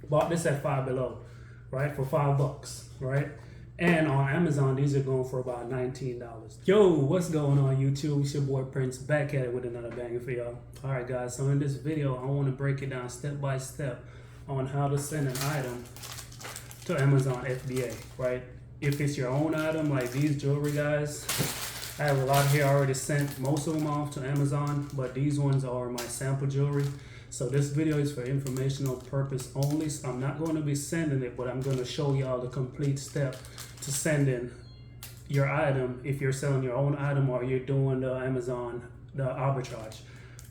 Bought this at Five Below, right, for $5, right? And on Amazon, these are going for about $19. Yo, what's going on YouTube? It's your boy Prince back at it with another banger for y'all. All right, guys. So in this video, I want to break it down step by step on how to send an item to Amazon FBA, right? If it's your own item, like these jewelry guys, I have a lot here. I already sent most of them off to Amazon, but these ones are my sample jewelry. So this video is for informational purpose only. So I'm not going to be sending it, but I'm going to show y'all the complete step to sending your item if you're selling your own item or you're doing the Amazon, the arbitrage.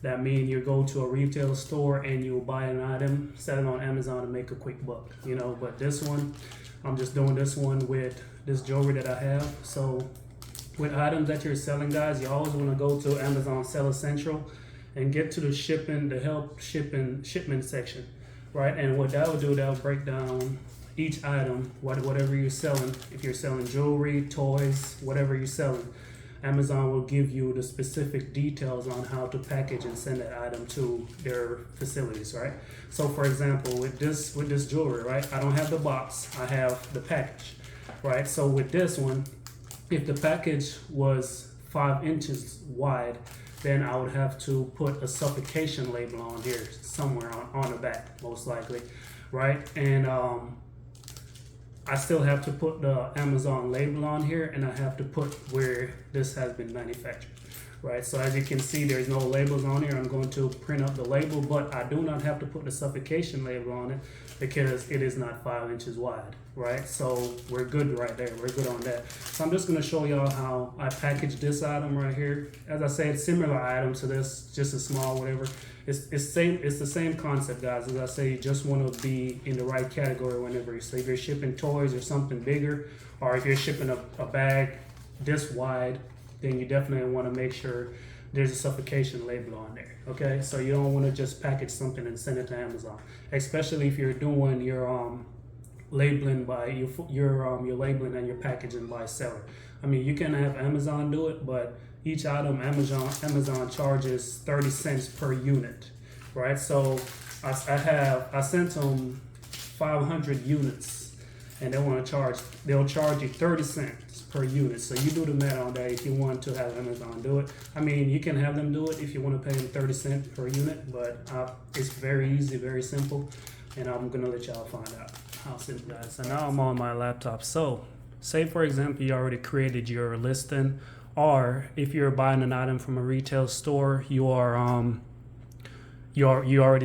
That means you go to a retail store and you buy an item, sell it on Amazon and make a quick buck, you know. But this one, I'm just doing this one with this jewelry that I have. So with items that you're selling, guys, you always want to go to Amazon Seller Central and get to the shipping, the help shipment section, right? And what that will do, that will break down each item, whatever you're selling. If you're selling jewelry, toys, whatever you're selling, Amazon will give you the specific details on how to package and send that item to their facilities, right? So for example, with this jewelry, right, I don't have the box, I have the package, right? So with this one, if the package was 5 inches wide, then I would have to put a suffocation label on here somewhere on the back, most likely, right? And I still have to put the Amazon label on here, and I have to put where this has been manufactured, right? So as you can see, there's no labels on here. I'm going to print up the label, but I do not have to put the suffocation label on it because it is not 5 inches wide, right? So we're good right there. We're good on that. So I'm just going to show y'all how I package this item right here. As I said, similar item to this, just a small whatever. It's the same concept, guys. As I say, you just want to be in the right category whenever you say, if you're shipping toys or something bigger, or if you're shipping a bag this wide, then you definitely want to make sure there's a suffocation label on there. Okay, so you don't want to just package something and send it to Amazon, especially if you're doing your labeling by your labeling and your packaging by seller. I mean, you can have Amazon do it, but each item Amazon charges 30 cents per unit, right? So I sent them 500 units, and they'll charge you 30 cents per unit. So you do the math on that if you want to have Amazon do it. I mean, you can have them do it if you want to pay them 30 cents per unit, but it's very easy, very simple, and I'm gonna let y'all find out how simple that is. So now I'm on my laptop. So say for example, you already created your listing, or if you're buying an item from a retail store, you already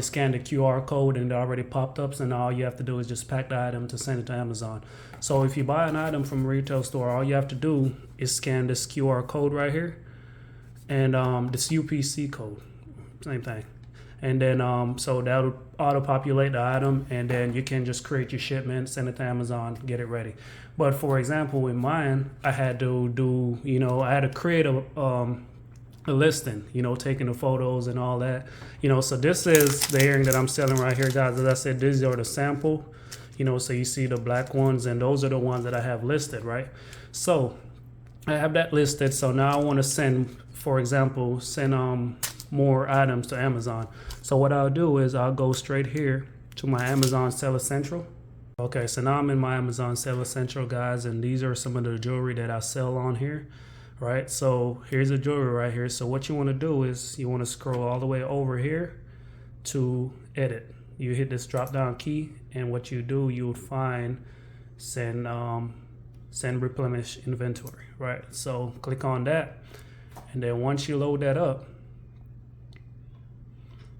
scanned the QR code and it already popped up, so now all you have to do is just pack the item to send it to Amazon. So if you buy an item from a retail store, all you have to do is scan this QR code right here and this UPC code, same thing. And then so that'll auto-populate the item, and then you can just create your shipment, send it to Amazon, get it ready. But for example, with mine, I had to do, I had to create a listing, taking the photos and all that, so this is the earring that I'm selling right here, guys. As I said, these are the sample, so you see the black ones, and those are the ones that I have listed, right? So I have that listed. So now I want to send, for example, more items to Amazon. So what I'll do is I'll go straight here to my Amazon Seller Central. Okay, so now I'm in my Amazon Seller Central, guys, and these are some of the jewelry that I sell on here, right? So here's the jewelry right here. So what you want to do is you want to scroll all the way over here to edit. You hit this drop down key, and what you do, you would find send replenish inventory, right? So click on that, and then once you load that up,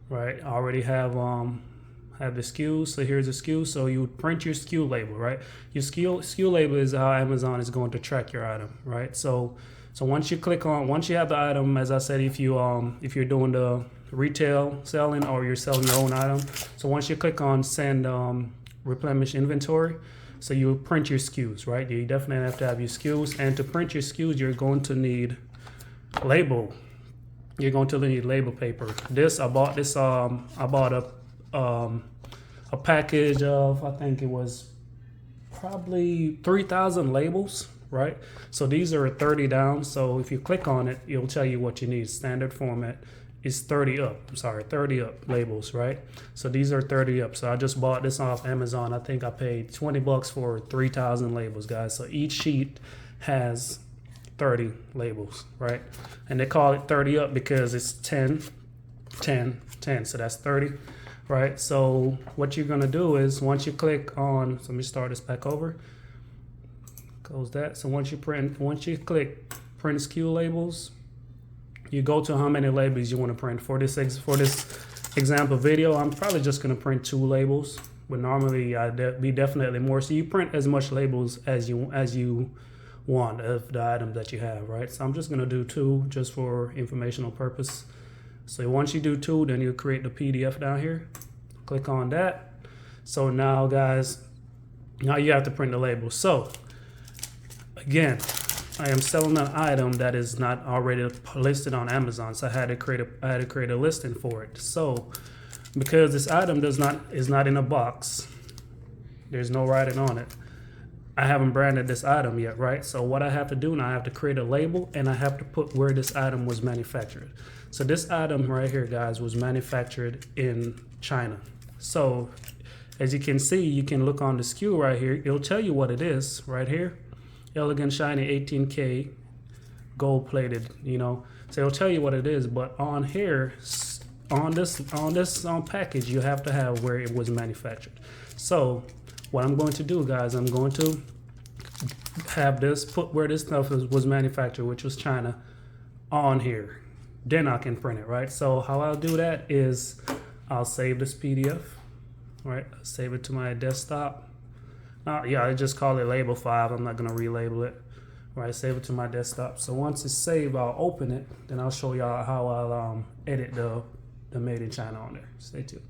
right, I already have the SKUs. So here's the SKU. So you would print your SKU label, right? Your SKU label is how Amazon is going to track your item, right? So once you have the item, as I said, if you're doing the retail selling or you're selling your own item, so once you click on send replenish inventory, so you print your SKUs, right? You definitely have to have your SKUs, and to print your SKUs, you're going to need label. You're going to need label paper. I bought a package of, I think it was probably 3,000 labels, right? So these are 30 down. So if you click on it, it'll tell you what you need: standard format, is 30 up. I'm sorry, 30 up labels, right? So these are 30 up. So I just bought this off Amazon. I think I paid 20 bucks for 3,000 labels, guys. So each sheet has 30 labels, right? And they call it 30 up because it's 10, 10, 10. So that's 30, right? So what you're gonna do is once you click on, so let me start this back over. Close that. So once you click print SKU labels, you go to how many labels you want to print. For this example video, I'm probably just going to print 2 labels, but normally I'd be definitely more. So you print as much labels as you want of the item that you have, right? So I'm just going to do 2 just for informational purpose. So once you do 2, then you create the PDF down here. Click on that. So now, guys, now you have to print the label. So again, I am selling an item that is not already listed on Amazon, so I had to create a listing for it. So because this item is not in a box, there's no writing on it, I haven't branded this item yet, right? So what I have to do now, I have to create a label and I have to put where this item was manufactured. So this item right here, guys, was manufactured in China. So as you can see, you can look on the SKU right here. It'll tell you what it is right here. Elegant shiny 18K gold plated, you know, so it'll tell you what it is, but on here, on this package, you have to have where it was manufactured. So what I'm going to do, guys, I'm going to have this, put where this stuff was manufactured, which was China, on here. Then I can print it, right? So how I'll do that is I'll save this PDF, right? I'll save it to my desktop. Yeah, I just call it label 5. I'm not gonna relabel it. Right, save it to my desktop. So once it's saved, I'll open it. Then I'll show y'all how I'll edit the made in China on there. Stay tuned.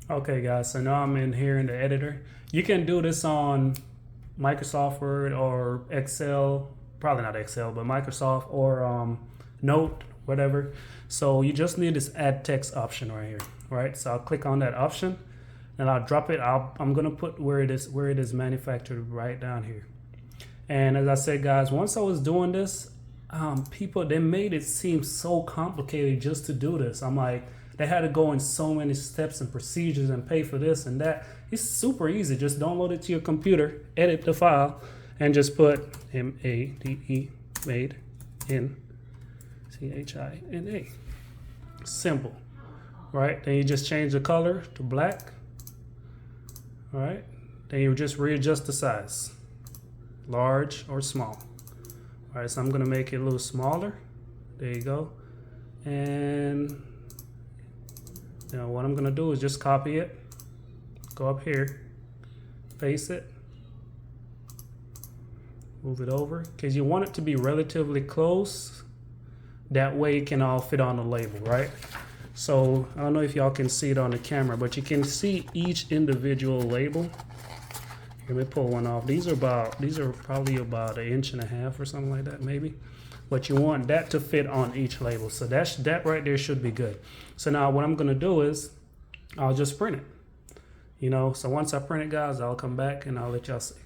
Okay, guys. So now I'm in here in the editor. You can do this on Microsoft Word or Excel. Probably not Excel, but Microsoft or Note, whatever. So you just need this add text option right here. Right. So I'll click on that option. And I'll drop it. I'm gonna put where it is manufactured right down here. And as I said, guys, once I was doing this, people, they made it seem so complicated just to do this. I'm like, they had to go in so many steps and procedures and pay for this and that. It's super easy. Just download it to your computer, edit the file, and just put MADE, made in CHINA. Simple, right? Then you just change the color to black. All right, then you just readjust the size, large or small. All right, so I'm gonna make it a little smaller. There you go. And now what I'm gonna do is just copy it, go up here, paste it, move it over, because you want it to be relatively close. That way it can all fit on the label, right? So I don't know if y'all can see it on the camera, but you can see each individual label. Let me pull one off. These are probably about 1.5 inches or something like that, maybe. But you want that to fit on each label. So that right there should be good. So now what I'm gonna do is I'll just print it. You know, so once I print it, guys, I'll come back and I'll let y'all see.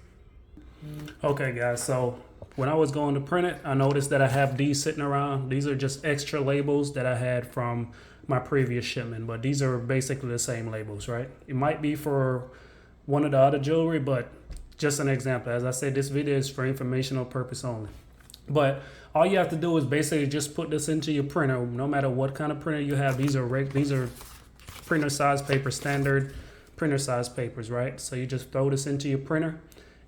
Okay, guys, so when I was going to print it, I noticed that I have these sitting around. These are just extra labels that I had from my previous shipment, but these are basically the same labels, right? It might be for one of the other jewelry, but just an example. As I said, this video is for informational purpose only. But all you have to do is basically just put this into your printer. No matter what kind of printer you have, these are printer size paper, standard printer size papers, right? So you just throw this into your printer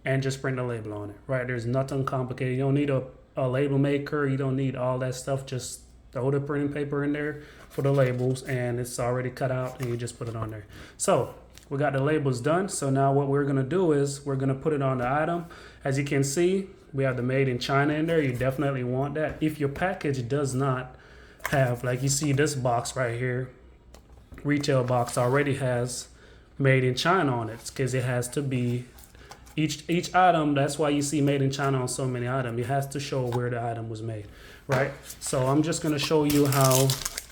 and just print a label on it, right? There's nothing complicated. You don't need a label maker. You don't need all that stuff. Just throw the printing paper in there for the labels and it's already cut out and you just put it on there. So we got the labels done. So now what we're gonna do is we're gonna put it on the item. As you can see, we have the made in China in there. You definitely want that. If your package does not have, like you see this box right here, retail box already has made in China on it because it has to be each item. That's why you see made in China on so many items. It has to show where the item was made, right? So I'm just gonna show you how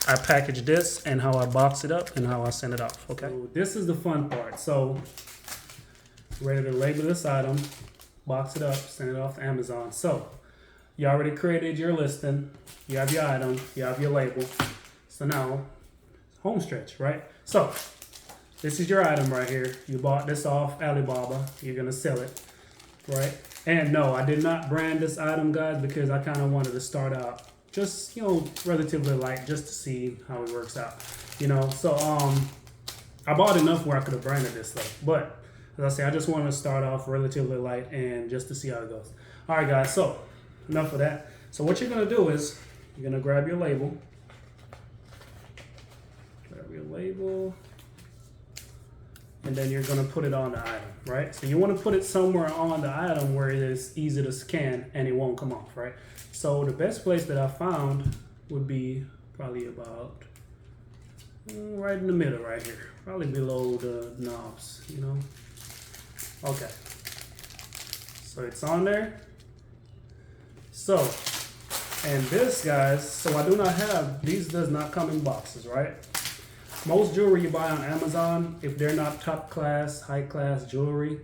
I package this and how I box it up and how I send it off, okay? So this is the fun part. So ready to label this item, box it up, send it off to Amazon. So you already created your listing, you have your item, you have your label. It's So now, home stretch, right? So this is your item right here. You bought this off Alibaba. You're gonna sell it, right? And no, I did not brand this item, guys, because I kind of wanted to start out just, you know, relatively light, just to see how it works out, you know. So I bought enough where I could have branded this stuff, but as I say, I just want to start off relatively light and just to see how it goes. All right, guys. So enough of that. So what you're gonna do is you're gonna grab your label. Grab your label. And then you're gonna put it on the item, right? So you wanna put it somewhere on the item where it is easy to scan and it won't come off, right? So the best place that I found would be probably about right in the middle right here. Probably below the knobs, you know? Okay. So it's on there. So, and this, guys, so I do not have, these does not come in boxes, right? Most jewelry you buy on Amazon, if they're not top class, high class jewelry,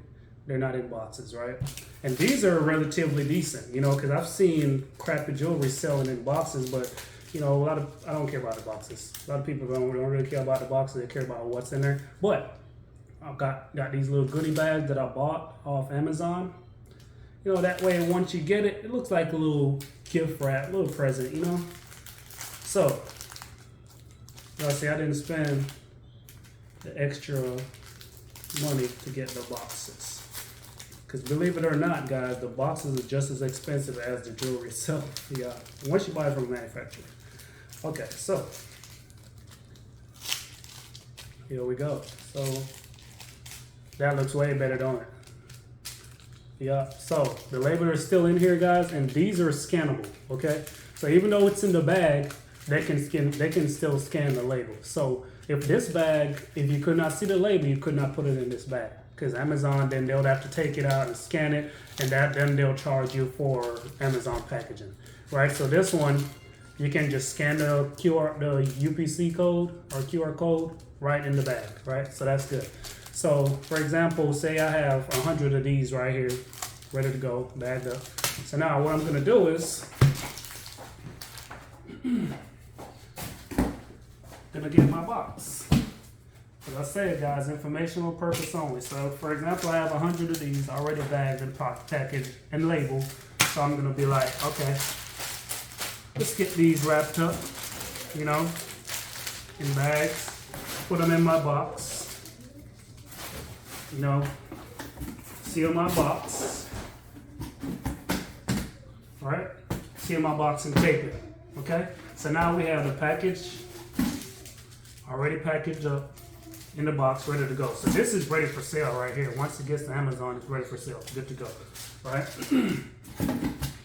they're not in boxes, right? And these are relatively decent, you know, because I've seen crappy jewelry selling in boxes, but you know, I don't care about the boxes. A lot of people don't really care about the boxes. They care about what's in there. But I've got these little goodie bags that I bought off Amazon. You know, that way once you get it, it looks like a little gift wrap, a little present, you know. So, like I say, I didn't spend the extra money to get the boxes. Because believe it or not, guys, the boxes are just as expensive as the jewelry itself. Yeah, once you buy it from a manufacturer. Okay, so here we go. So that looks way better, don't it? Yeah, so the label is still in here, guys, and these are scannable, okay? So even though it's in the bag, they can still scan the label. So if this bag, if you could not see the label, you could not put it in this bag. Because Amazon, then they'll have to take it out and scan it, and then they'll charge you for Amazon packaging, right? So this one, you can just scan the UPC code or QR code right in the bag, right? So that's good. So for example, say I have 100 of these right here, ready to go, bagged up. So now what I'm gonna do is, gonna get my box. As I said, guys, informational purpose only. So, for example, I have 100 of these already bagged and packaged and labeled. So I'm gonna be like, okay, let's get these wrapped up, you know, in bags. Put them in my box. You know, seal my box. All right, seal my box and tape it. Okay. So now we have the package already packaged up in the box, ready to go. So this is ready for sale right here. Once it gets to Amazon, it's ready for sale. Good to go, right?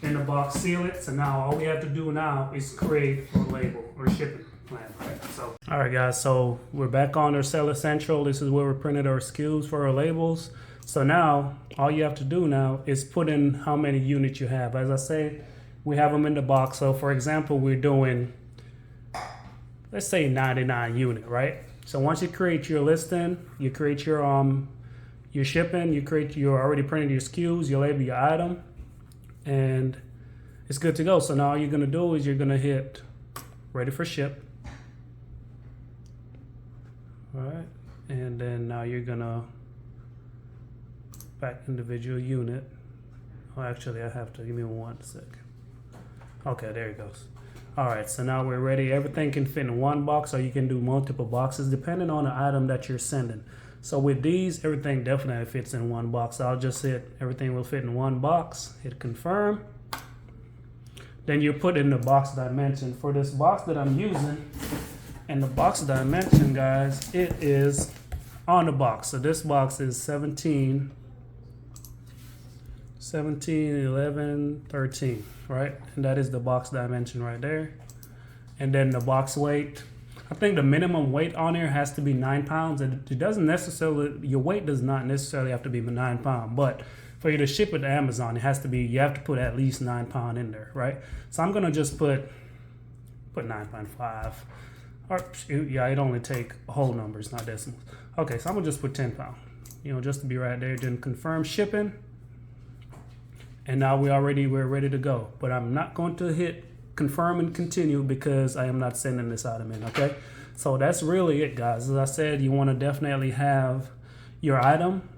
In the box, seal it. So now all we have to do now is create a label or shipping plan, right? So, all right, guys. So we're back on our Seller Central. This is where we printed our SKUs for our labels. So now all you have to do now is put in how many units you have. As I say, we have them in the box. So for example, we're doing, let's say 99 unit, right? So once you create your listing, you create your shipping, you already printed your SKUs, you label your item, and it's good to go. So now all you're gonna do is you're gonna hit ready for ship. All right, and then now you're gonna back individual unit. Oh, actually I have to, give me 1 sec. Okay, there it goes. All right, so now we're ready. Everything can fit in one box, or you can do multiple boxes depending on the item that you're sending. So with these, everything definitely fits in one box. I'll just hit everything will fit in one box, hit confirm. Then you put in the box dimension. For this box that I'm using, and the box dimension, guys, it is on the box. So this box is 17, 11, 13, right? And that is the box dimension right there. And then the box weight, I think the minimum weight on there has to be 9 pounds. It doesn't necessarily, your weight does not necessarily have to be 9 pounds, but for you to ship it to Amazon, it has to be, you have to put at least 9 pounds in there, right? So I'm gonna just put 9.5. Or yeah, it only take whole numbers, not decimals. Okay, so I'm gonna just put 10 pounds, you know, just to be right there. Then confirm shipping. And now we're ready to go. But I'm not going to hit confirm and continue because I am not sending this item in, okay? So that's really it, guys. As I said, you want to definitely have your item.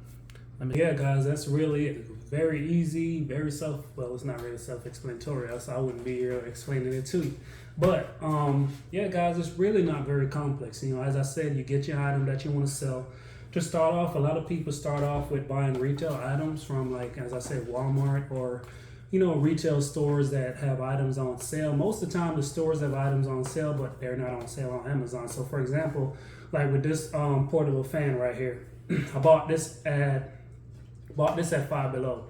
Yeah, guys, that's really it. Very easy, very well, it's not really self-explanatory, else I wouldn't be here explaining it to you. But yeah, guys, it's really not very complex. You know, as I said, you get your item that you want to sell. To start off, a lot of people start off with buying retail items from, like, as I said, Walmart or, you know, retail stores that have items on sale. Most of the time, the stores have items on sale, but they're not on sale on Amazon. So, for example, like with this portable fan right here, I bought this at Five Below,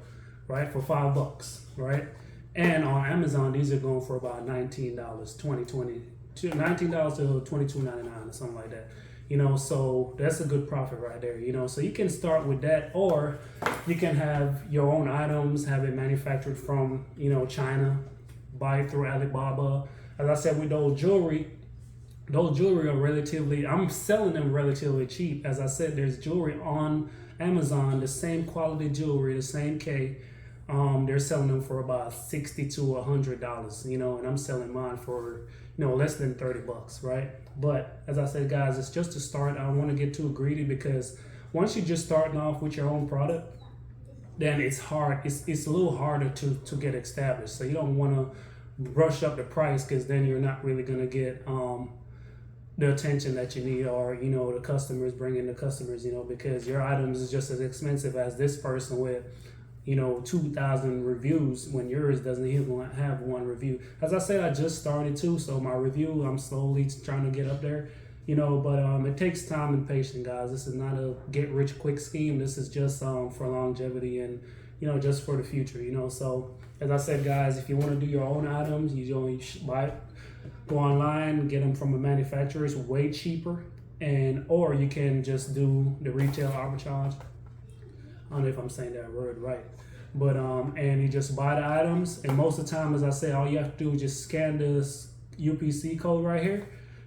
right, for $5, right? And on Amazon, these are going for about $19, $19 to $22.99 or something like that. You know, so that's a good profit right there, you know. So you can start with that, or you can have your own items, have it manufactured from, you know, China, buy it through Alibaba. As I said, with those jewelry are relatively, I'm selling them relatively cheap. As I said, there's jewelry on Amazon, the same quality jewelry, the same K. They're selling them for about $60 to $100, you know, and I'm selling mine for, you know, less than $30, right? But as I said, guys, it's just a start. I don't want to get too greedy because once you're just starting off with your own product, then it's hard. It's a little harder to get established. So you don't want to rush up the price because then you're not really going to get the attention that you need, or, you know, the customers, bringing the customers, you know, because your items is just as expensive as this person with, you know, 2,000 reviews when yours doesn't even have one review. As I said, I just started too, so my review, I'm slowly trying to get up there, you know, but it takes time and patience, guys. This is not a get rich quick scheme. This is just for longevity and, you know, just for the future, you know. So as I said, guys, if you want to do your own items, you only go online, get them from a manufacturer. It's way cheaper, or you can just do the retail arbitrage. I don't know if I'm saying that word right, but and you just buy the items, and most of the time, as I say, all you have to do is just scan this UPC code right here.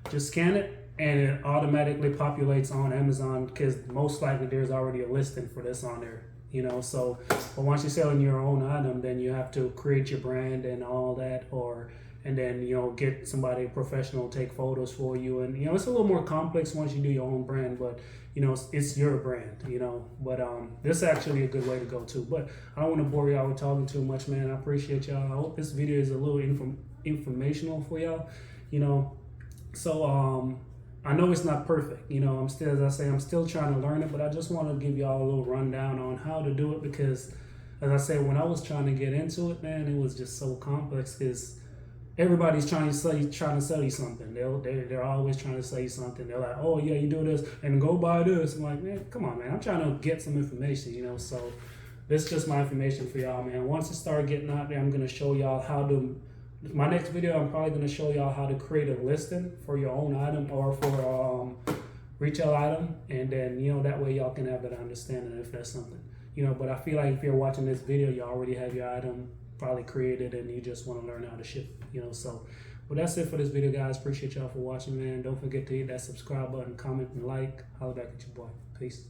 Just scan it, and it automatically populates on Amazon because most likely there's already a listing for this on there, you know. So, but once you're selling your own item, then you have to create your brand and all that, and then, you know, get somebody professional to take photos for you. And, you know, it's a little more complex once you do your own brand, but, you know, it's your brand, you know. But this is actually a good way to go too. But I don't want to bore y'all with talking too much, man. I appreciate y'all. I hope this video is a little informational for y'all, you know. So I know it's not perfect, you know. I'm still, as I say, I'm still trying to learn it, but I just want to give y'all a little rundown on how to do it because, as I said, when I was trying to get into it, man, it was just so complex because everybody's trying to sell you something. They're always trying to sell you something. They're like, oh yeah, you do this and go buy this. I'm like, man, come on, man. I'm trying to get some information, you know. So this is just my information for y'all, man. Once I start getting out there, I'm gonna show y'all how to. My next video, I'm probably gonna show y'all how to create a listing for your own item or for retail item, and then, you know, that way y'all can have that understanding if that's something, you know. But I feel like if you're watching this video, you already have your item probably created and you just want to learn how to ship, you know. So, well, that's it for this video, guys. Appreciate y'all for watching, man. Don't forget to hit that subscribe button, comment, and like. Holla back at your boy. Peace.